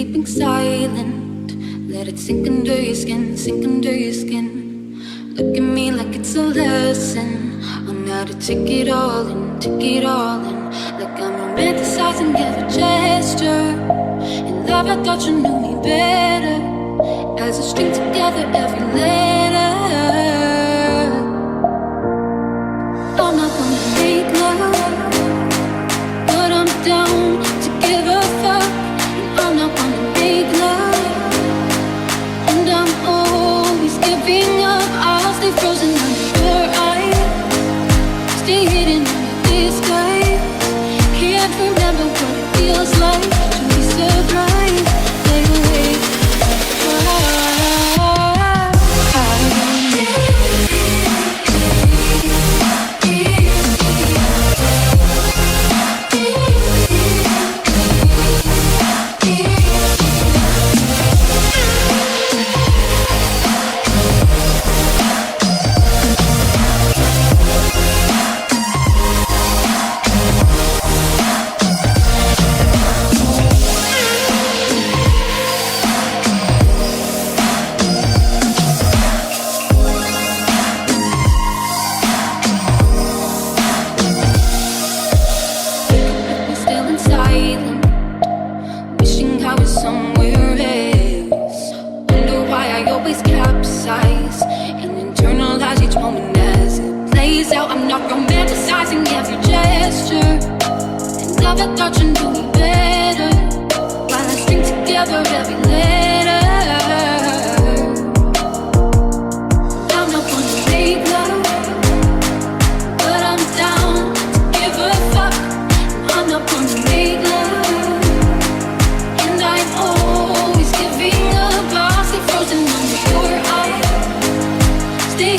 sleeping silent. Let it sink under your skin, sink under your skin. Look at me like it's a lesson on how to take it all in, take it all in. Like I'm romanticizing every gesture. In love I thought you knew me better, as I string together every letter. I'm not gonna make love, but I'm down to give a fuck. And I'm not gonna make love, and I'm always giving up. I'll stay frozen under your eyes, stay hidden under this sky. Can't remember what it feels like to be surprised. Lay awake. Stay